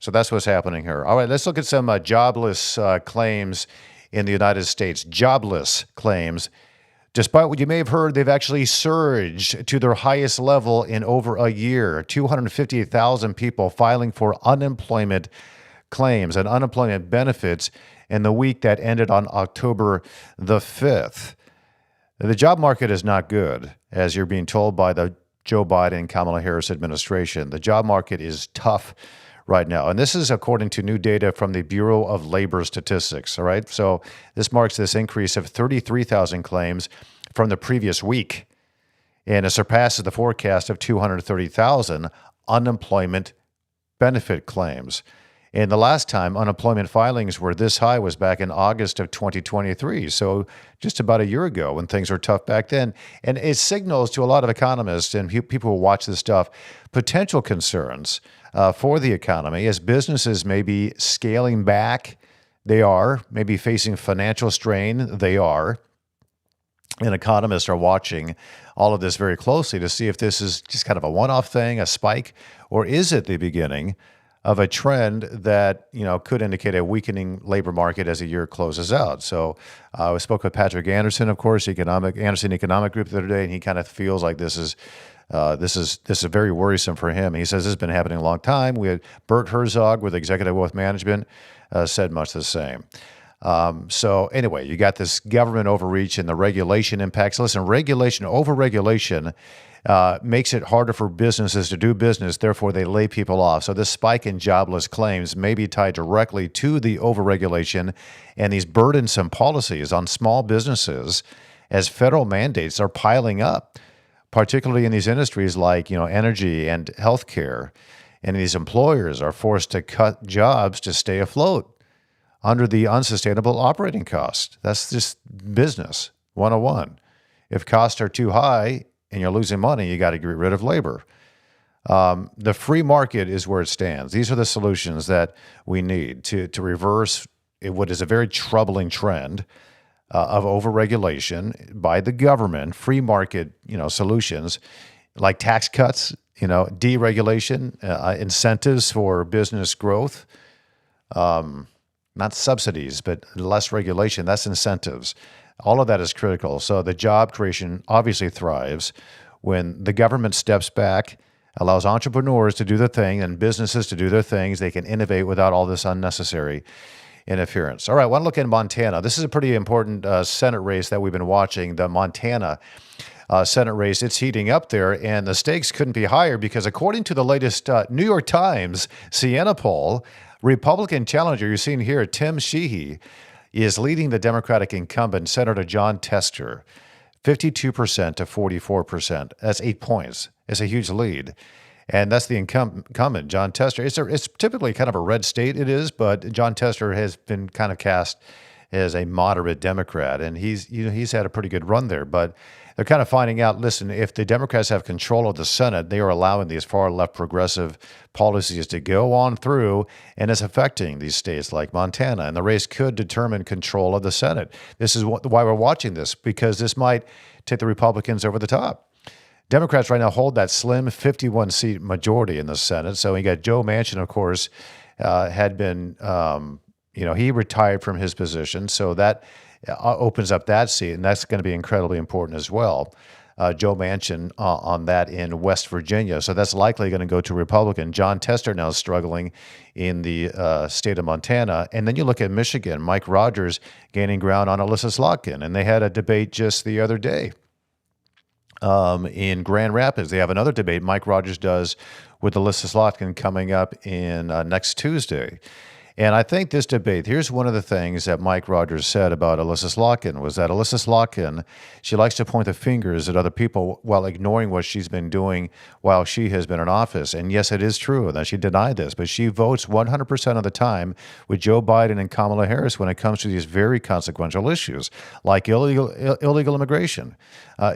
So that's what's happening here. All right, let's look at some jobless claims in the United States. Jobless claims, despite what you may have heard, they've actually surged to their highest level in over a year. 258,000 people filing for unemployment claims and unemployment benefits in the week that ended on October the 5th. The job market is not good, as you're being told by the Joe Biden and Kamala Harris administration. The job market is tough right now. And this is according to new data from the Bureau of Labor Statistics, all right? So this marks this increase of 33,000 claims from the previous week, and it surpasses the forecast of 230,000 unemployment benefit claims. And the last time unemployment filings were this high was back in August of 2023, so just about a year ago when things were tough back then. And it signals to a lot of economists and people who watch this stuff potential concerns for the economy as businesses may be scaling back. They are maybe facing financial strain. They are. And economists are watching all of this very closely to see if this is just kind of a one-off thing, a spike, or is it the beginning of a trend that could indicate a weakening labor market as the year closes out. So I spoke with Patrick Anderson, of course, Anderson Economic Group the other day, and he kind of feels like this is very worrisome for him. He says this has been happening a long time. We had Bert Herzog with Executive Wealth Management said much the same. So anyway, you got this government overreach and the regulation impacts. Listen, overregulation makes it harder for businesses to do business. Therefore, they lay people off. So this spike in jobless claims may be tied directly to the overregulation and these burdensome policies on small businesses as federal mandates are piling up, particularly in these industries like energy and healthcare. And these employers are forced to cut jobs to stay afloat under the unsustainable operating cost. That's just business 101. If costs are too high and you're losing money, you got to get rid of labor. The free market is where it stands. These are the solutions that we need to reverse what is a very troubling trend of overregulation by the government. Free market, solutions like tax cuts, deregulation, incentives for business growth. Not subsidies, but less regulation. That's incentives. All of that is critical. So the job creation obviously thrives when the government steps back, allows entrepreneurs to do their thing and businesses to do their things. They can innovate without all this unnecessary interference. All right, I want to look at Montana. This is a pretty important Senate race that we've been watching, the Montana Senate race. It's heating up there, and the stakes couldn't be higher because according to the latest New York Times Siena poll, Republican challenger, you're seeing here, Tim Sheehy, is leading the Democratic incumbent, Senator Jon Tester, 52% to 44%. That's 8 points. It's a huge lead. And that's the incumbent, Jon Tester. It's typically kind of a red state, it is, but Jon Tester has been kind of cast as a moderate Democrat, and he's had a pretty good run there. But they're kind of finding out, listen, if the Democrats have control of the Senate, they are allowing these far left progressive policies to go on through, and it's affecting these states like Montana. And the race could determine control of the Senate. This is why we're watching this, because this might take the Republicans over the top. Democrats right now hold that slim 51-seat majority in the Senate. So you got Joe Manchin, of course, had been, he retired from his position. So that opens up that seat, and that's going to be incredibly important as well. Joe Manchin on that in West Virginia. So that's likely going to go to Republican. Jon Tester now is struggling in the state of Montana. And then you look at Michigan, Mike Rogers gaining ground on Alyssa Slotkin. And they had a debate just the other day in Grand Rapids. They have another debate Mike Rogers does with Alyssa Slotkin coming up in next Tuesday. And I think this debate, here's one of the things that Mike Rogers said about Alyssa Slotkin, was that Alyssa Slotkin, she likes to point the fingers at other people while ignoring what she's been doing while she has been in office. And yes, it is true that she denied this, but she votes 100% of the time with Joe Biden and Kamala Harris when it comes to these very consequential issues, like illegal immigration.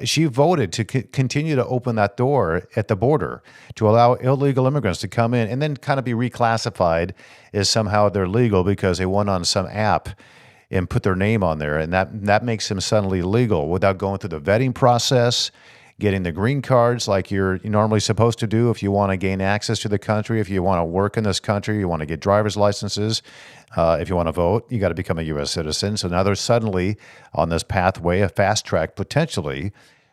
She voted to continue to open that door at the border to allow illegal immigrants to come in and then kind of be reclassified as somehow they're legal because they went on some app and put their name on there, and that makes them suddenly legal without going through the vetting process, getting the green cards like you're normally supposed to do if you want to gain access to the country, if you want to work in this country, you want to get driver's licenses, if you want to vote, you got to become a U.S. citizen. So now they're suddenly on this pathway, a fast track potentially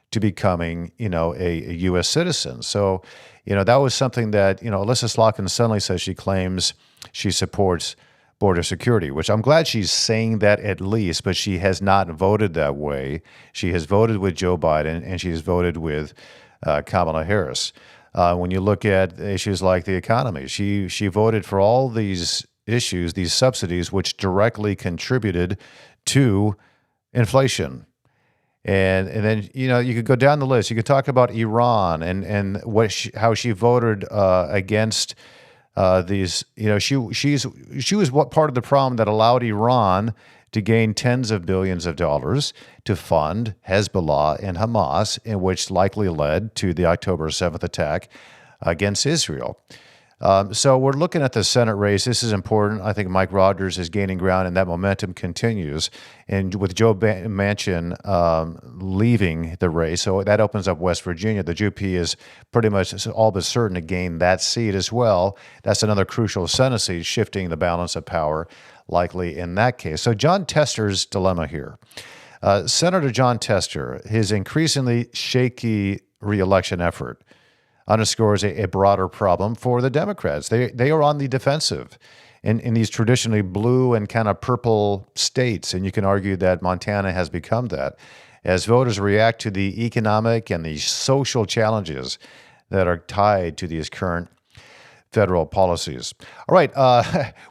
to becoming, a U.S. citizen. So, that was something that, Alyssa Slotkin suddenly says she claims she supports border security, which I'm glad she's saying that at least, but she has not voted that way. She has voted with Joe Biden and she has voted with Kamala Harris. When you look at issues like the economy, she voted for all these issues, these subsidies, which directly contributed to inflation. And then you could go down the list. You could talk about Iran and how she voted against these. She was what part of the problem that allowed Iran to gain tens of billions of dollars to fund Hezbollah and Hamas, and which likely led to the October 7th attack against Israel. So we're looking at the Senate race. This is important. I think Mike Rogers is gaining ground, and that momentum continues. And with Joe Manchin leaving the race, so that opens up West Virginia. The GOP is pretty much all but certain to gain that seat as well. That's another crucial Senate seat, shifting the balance of power likely in that case. So John Tester's dilemma here. Senator John Tester, his increasingly shaky reelection effort underscores a broader problem for the Democrats. They are on the defensive in these traditionally blue and kind of purple states, and you can argue that Montana has become that, as voters react to the economic and the social challenges that are tied to these current federal policies. All right,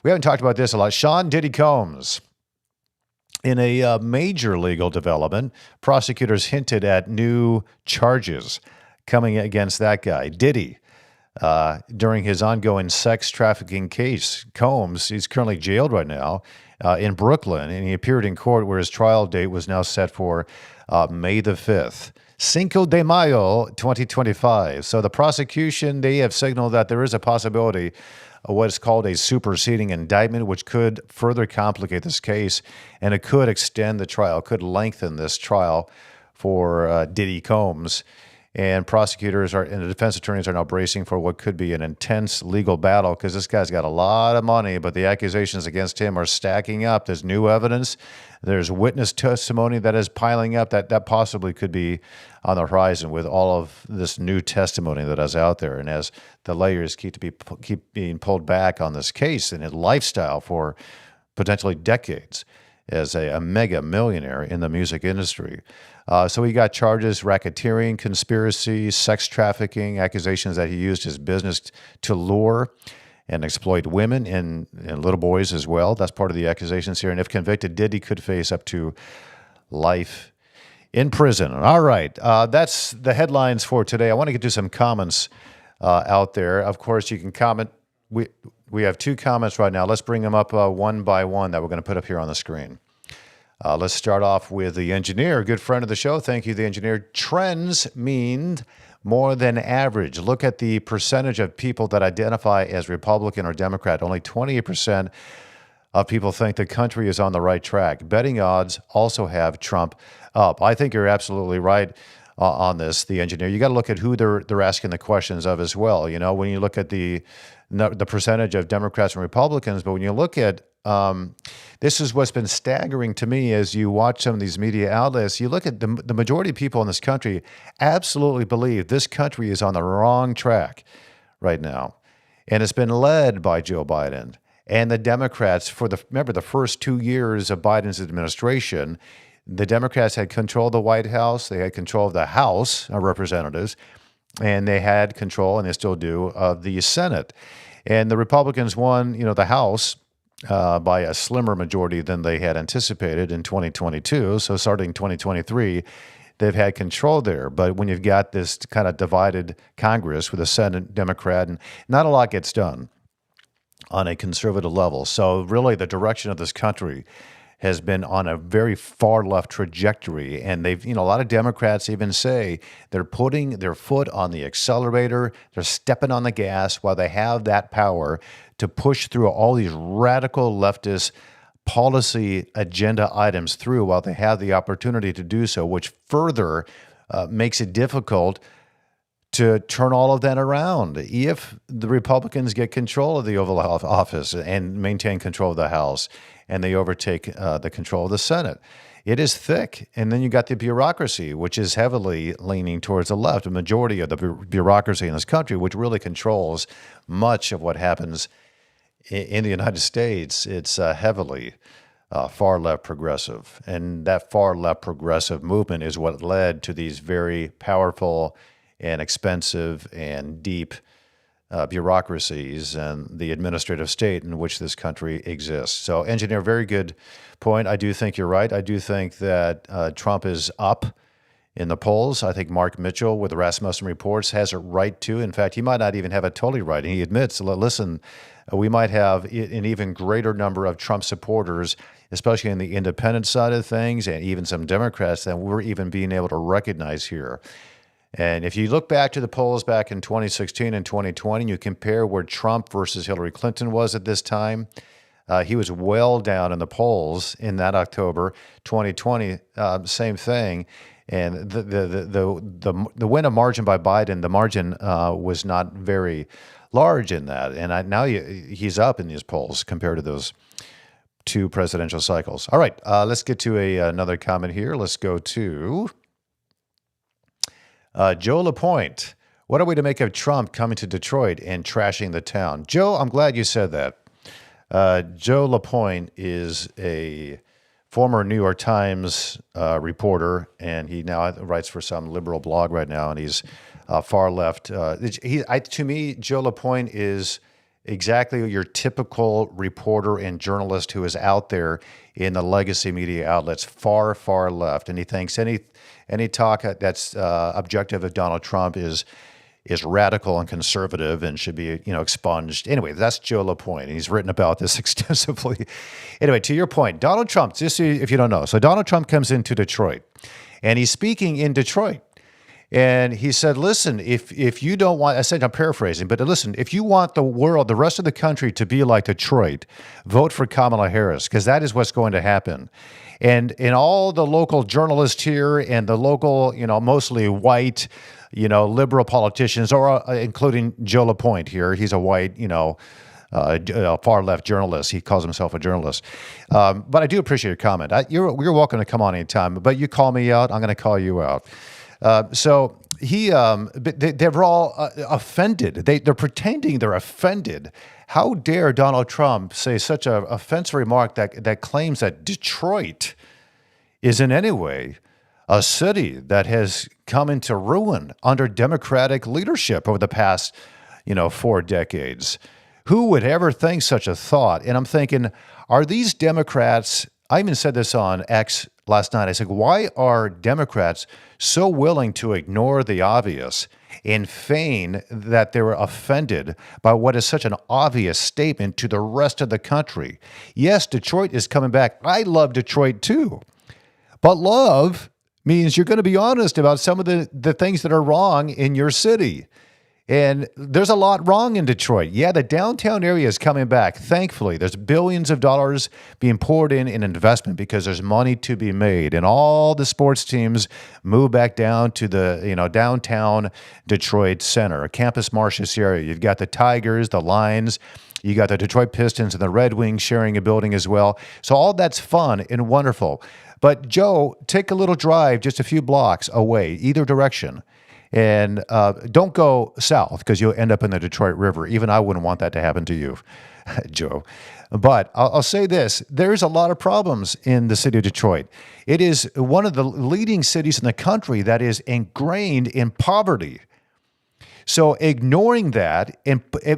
we haven't talked about this a lot. Sean Diddy Combs. In a major legal development, prosecutors hinted at new charges coming against that guy, Diddy, during his ongoing sex trafficking case. Combs, he's currently jailed right now in Brooklyn, and he appeared in court where his trial date was now set for May the 5th. Cinco de Mayo 2025. So the prosecution, they have signaled that there is a possibility of what's called a superseding indictment, which could further complicate this case, and it could extend the trial, could lengthen this trial for Diddy Combs. And prosecutors and the defense attorneys are now bracing for what could be an intense legal battle because this guy's got a lot of money, but the accusations against him are stacking up. There's new evidence. There's witness testimony that is piling up that possibly could be on the horizon with all of this new testimony that is out there. And as the layers keep being pulled back on this case and his lifestyle for potentially decades as a mega millionaire in the music industry. So he got charges, racketeering, conspiracy, sex trafficking, accusations that he used his business to lure and exploit women and little boys as well. That's part of the accusations here. And if convicted, Diddy could face up to life in prison. All right, that's the headlines for today. I want to get to some comments out there. Of course, you can comment. We have two comments right now. Let's bring them up one by one that we're going to put up here on the screen. Let's start off with the engineer, good friend of the show. Thank you, the engineer. Trends mean more than average. Look at the percentage of people that identify as Republican or Democrat. Only 28% of people think the country is on the right track. Betting odds also have Trump up. I think you're absolutely right on this, the engineer. You got to look at who they're asking the questions of as well. You know, when you look at the percentage of Democrats and Republicans, but when you look at this is what's been staggering to me as you watch some of these media outlets. You look at the majority of people in this country absolutely believe this country is on the wrong track right now. And it's been led by Joe Biden and the Democrats remember the first 2 years of Biden's administration, the Democrats had control of the White House. They had control of the House of Representatives, and they had control, and they still do, of the Senate. And the Republicans won, the House by a slimmer majority than they had anticipated in 2022. So starting 2023, they've had control there. But when you've got this kind of divided Congress with a Senate Democrat, and not a lot gets done on a conservative level. So really the direction of this country has been on a very far left trajectory. And they've, a lot of Democrats even say they're putting their foot on the accelerator, they're stepping on the gas while they have that power to push through all these radical leftist policy agenda items through while they have the opportunity to do so, which further makes it difficult to turn all of that around. If the Republicans get control of the Oval Office and maintain control of the House, and they overtake the control of the Senate, it is thick. And then you got the bureaucracy, which is heavily leaning towards the left. A majority of the bureaucracy in this country, which really controls much of what happens in the United States, it's heavily far left progressive. And that far left progressive movement is what led to these very powerful and expensive and deep bureaucracies and the administrative state in which this country exists. So, engineer, very good point. I do think you're right. I do think that Trump is up in the polls. I think Mark Mitchell with the Rasmussen reports has it right too. In fact, he might not even have it totally right. And he admits, listen, we might have an even greater number of Trump supporters, especially in the independent side of things, and even some Democrats than we're even being able to recognize here. And if you look back to the polls back in 2016 and 2020, and you compare where Trump versus Hillary Clinton was at this time, he was well down in the polls in that October 2020. Same thing, and the win of margin by Biden, the margin was not very large in that, and now he's up in these polls compared to those two presidential cycles. All right, let's get to another comment here. Let's go to Joe LaPointe. What are we to make of Trump coming to Detroit and trashing the town? Joe, I'm glad you said that. Joe LaPointe is a former New York Times reporter, and he now writes for some liberal blog right now, and he's far left. To me, Joe LaPointe is exactly your typical reporter and journalist who is out there in the legacy media outlets, far, far left, and he thinks any talk that's objective of Donald Trump is radical and conservative and should be, expunged. Anyway, that's Joe LaPointe, and he's written about this extensively. Anyway, to your point, Donald Trump, just if you don't know, so Donald Trump comes into Detroit, and he's speaking in Detroit, and he said, listen, if you don't want, I said I'm paraphrasing, but listen, if you want the world, the rest of the country to be like Detroit, vote for Kamala Harris, because that is what's going to happen. And in all the local journalists here and the local, mostly white, liberal politicians, or including Joe LaPointe here. He's a white, far left journalist. He calls himself a journalist. But I do appreciate your comment. You're welcome to come on anytime. But you call me out, I'm going to call you out. So they're all offended. They're pretending they're offended. How dare Donald Trump say such an offensive remark that claims that Detroit is in any way a city that has come into ruin under Democratic leadership over the past, 4 decades. Who would ever think such a thought? And I'm thinking, are these Democrats, I even said this on X last night, I said, why are Democrats so willing to ignore the obvious and feign that they were offended by what is such an obvious statement to the rest of the country? Yes, Detroit is coming back. I love Detroit too. But love means you're going to be honest about some of the things that are wrong in your city. And there's a lot wrong in Detroit. Yeah, the downtown area is coming back. Thankfully, there's billions of dollars being poured in investment because there's money to be made. And all the sports teams move back down to the downtown Detroit center, Campus Martius area. You've got the Tigers, the Lions, you got the Detroit Pistons and the Red Wings sharing a building as well. So all that's fun and wonderful. But Joe, take a little drive just a few blocks away, either direction. And don't go south because you'll end up in the Detroit River. Even I wouldn't want that to happen to you, Joe. But I'll say this. There's a lot of problems in the city of Detroit. It is one of the leading cities in the country that is ingrained in poverty. So ignoring that,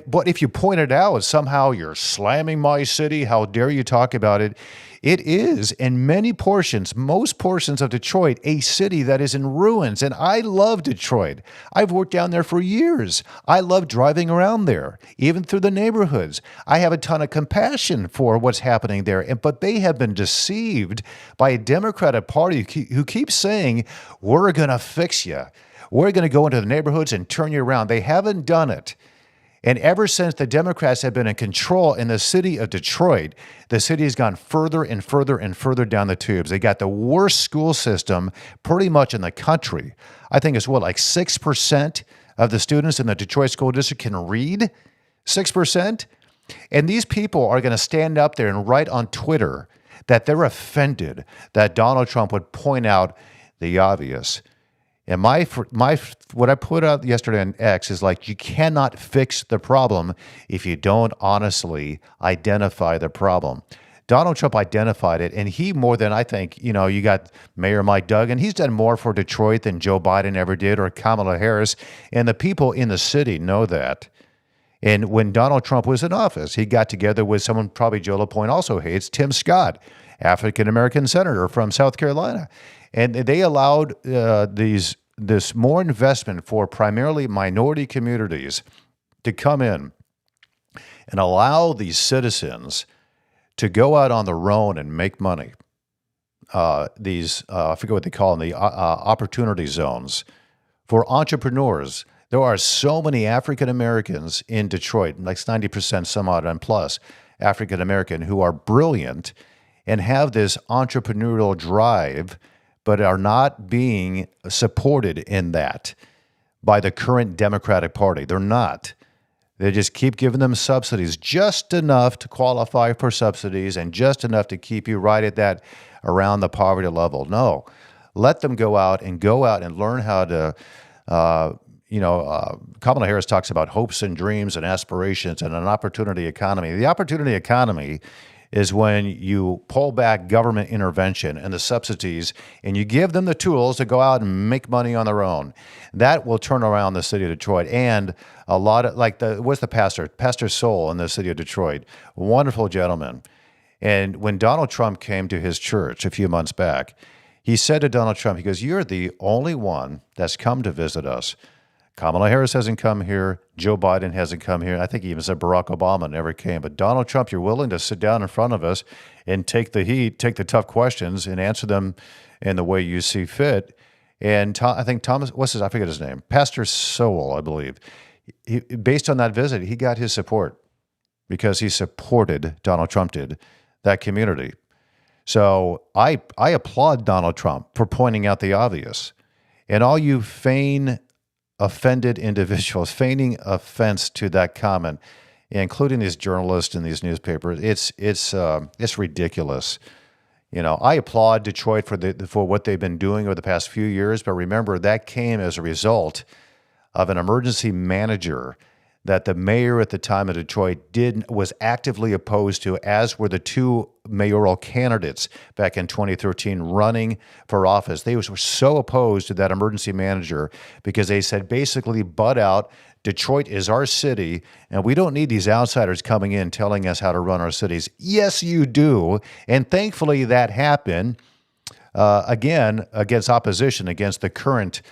but if you point it out, somehow you're slamming my city, how dare you talk about it? It is, in many portions, most portions of Detroit, a city that is in ruins. And I love Detroit. I've worked down there for years. I love driving around there, even through the neighborhoods. I have a ton of compassion for what's happening there. But they have been deceived by a Democratic Party who keeps saying, we're going to fix you. We're going to go into the neighborhoods and turn you around. They haven't done it. And ever since the Democrats have been in control in the city of Detroit, the city has gone further and further and further down the tubes. They got the worst school system pretty much in the country. I think it's like 6% of the students in the Detroit School District can read? 6%? And these people are going to stand up there and write on Twitter that they're offended that Donald Trump would point out the obvious. And what I put out yesterday on X is like, you cannot fix the problem if you don't honestly identify the problem. Donald Trump identified it, and he more than I think, you got Mayor Mike Duggan. He's done more for Detroit than Joe Biden ever did or Kamala Harris, and the people in the city know that. And when Donald Trump was in office, he got together with someone probably Joe LaPointe also hates, Tim Scott, African-American senator from South Carolina. And they allowed this more investment for primarily minority communities to come in and allow these citizens to go out on their own and make money. I forget what they call them, the opportunity zones for entrepreneurs. There are so many African Americans in Detroit, like 90%, some odd and plus African American, who are brilliant and have this entrepreneurial drive, but are not being supported in that by the current Democratic Party. They're not. They just keep giving them subsidies, just enough to qualify for subsidies and just enough to keep you right at that around the poverty level. No, let them go out and learn how to, Kamala Harris talks about hopes and dreams and aspirations and an opportunity economy. The opportunity economy is when you pull back government intervention and the subsidies and you give them the tools to go out and make money on their own. That will turn around the city of Detroit. And a lot of, what's the pastor? Pastor Soul in the city of Detroit. Wonderful gentleman. And when Donald Trump came to his church a few months back, he said to Donald Trump, he goes, "You're the only one that's come to visit us. Kamala Harris hasn't come here. Joe Biden hasn't come here. I think he even said Barack Obama never came. But Donald Trump, you're willing to sit down in front of us and take the heat, take the tough questions, and answer them in the way you see fit." And I think Thomas, I forget his name, Pastor Sowell, I believe. Based on that visit, he got his support because he supported, Donald Trump did, that community. So I applaud Donald Trump for pointing out the obvious. And all you offended individuals, feigning offense to that comment, including these journalists and these newspapers, it's ridiculous. I applaud Detroit for what they've been doing over the past few years, but remember that came as a result of an emergency manager that the mayor at the time of Detroit was actively opposed to, as were the two mayoral candidates back in 2013 running for office. They were so opposed to that emergency manager because they said, basically, butt out. Detroit is our city, and we don't need these outsiders coming in telling us how to run our cities. Yes, you do. And thankfully that happened, again, against opposition, against the current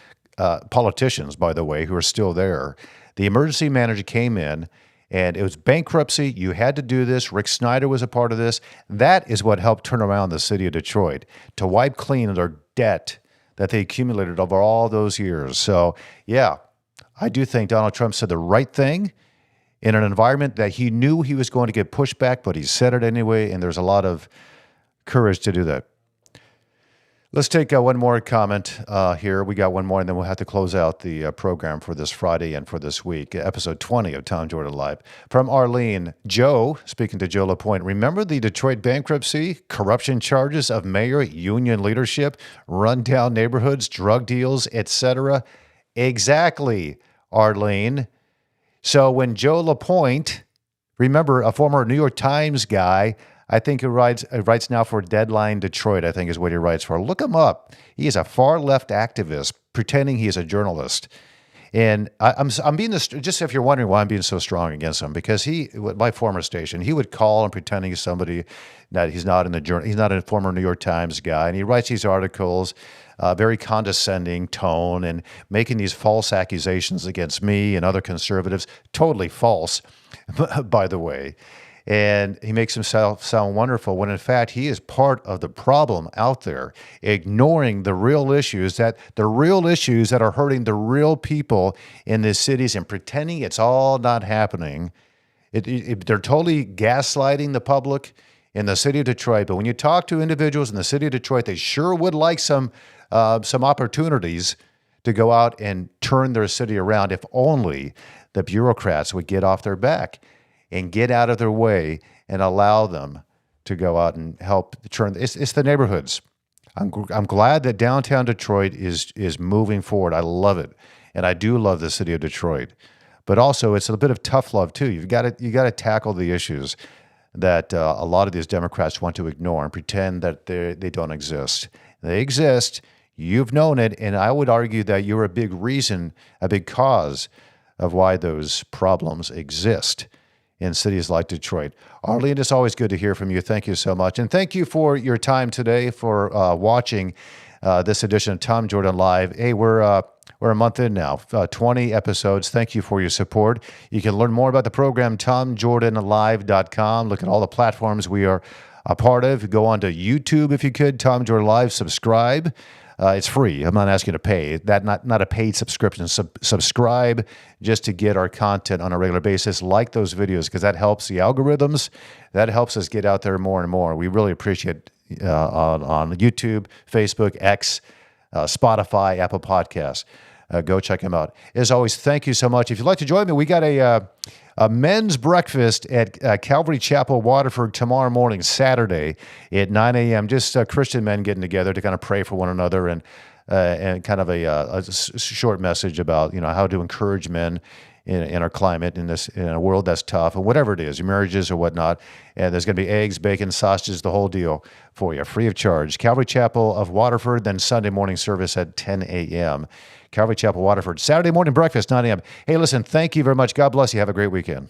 politicians, by the way, who are still there. The emergency manager came in, and it was bankruptcy. You had to do this. Rick Snyder was a part of this. That is what helped turn around the city of Detroit, to wipe clean their debt that they accumulated over all those years. So, yeah, I do think Donald Trump said the right thing in an environment that he knew he was going to get pushback, but he said it anyway, and there's a lot of courage to do that. Let's take one more comment here. We got one more, and then we'll have to close out the program for this Friday and for this week, episode 20 of Tom Jordan Live. From Arlene, Joe, speaking to Joe LaPointe, remember the Detroit bankruptcy, corruption charges of mayor, union leadership, rundown neighborhoods, drug deals, etc.? Exactly, Arlene. So when Joe LaPointe, remember, a former New York Times guy, I think he writes now for Deadline Detroit, I think is what he writes for. Look him up. He is a far-left activist pretending he is a journalist. And I'm being this, just if you're wondering why I'm being so strong against him, because my former station, he would call and pretending he's somebody that he's not in the journal. He's not a former New York Times guy. And he writes these articles, very condescending tone, and making these false accusations against me and other conservatives. Totally false, by the way. And he makes himself sound wonderful when in fact he is part of the problem out there, ignoring the real issues that are hurting the real people in these cities and pretending it's all not happening. They're totally gaslighting the public in the city of Detroit. But when you talk to individuals in the city of Detroit, they sure would like some opportunities to go out and turn their city around if only the bureaucrats would get off their back and get out of their way and allow them to go out and help turn. It's the neighborhoods. I'm glad that downtown Detroit is moving forward. I love it, and I do love the city of Detroit. But also, it's a bit of tough love too. You got to tackle the issues that a lot of these Democrats want to ignore and pretend that they don't exist. They exist. You've known it, and I would argue that you're a big reason, a big cause of why those problems exist in cities like Detroit. Arlene, it's always good to hear from you. Thank you so much. And thank you for your time today, for watching this edition of Tom Jordan Live. Hey, we're a month in now, 20 episodes. Thank you for your support. You can learn more about the program, TomJordanLive.com. Look at all the platforms we are a part of. Go on to YouTube if you could, Tom Jordan Live. Subscribe. It's free. I'm not asking you to pay. Not a paid subscription. Subscribe just to get our content on a regular basis. Like those videos because that helps the algorithms. That helps us get out there more and more. We really appreciate on YouTube, Facebook, X, Spotify, Apple Podcasts. Go check them out. As always, thank you so much. If you'd like to join me, we got a men's breakfast at Calvary Chapel, Waterford tomorrow morning, Saturday at 9 a.m. Just Christian men getting together to kind of pray for one another and kind of a short message about how to encourage men in our climate, in a world that's tough, and whatever it is, your marriages or whatnot. And there's going to be eggs, bacon, sausages, the whole deal for you, free of charge. Calvary Chapel of Waterford, then Sunday morning service at 10 a.m. Calvary Chapel, Waterford, Saturday morning breakfast, 9 a.m. Hey, listen, thank you very much. God bless you. Have a great weekend.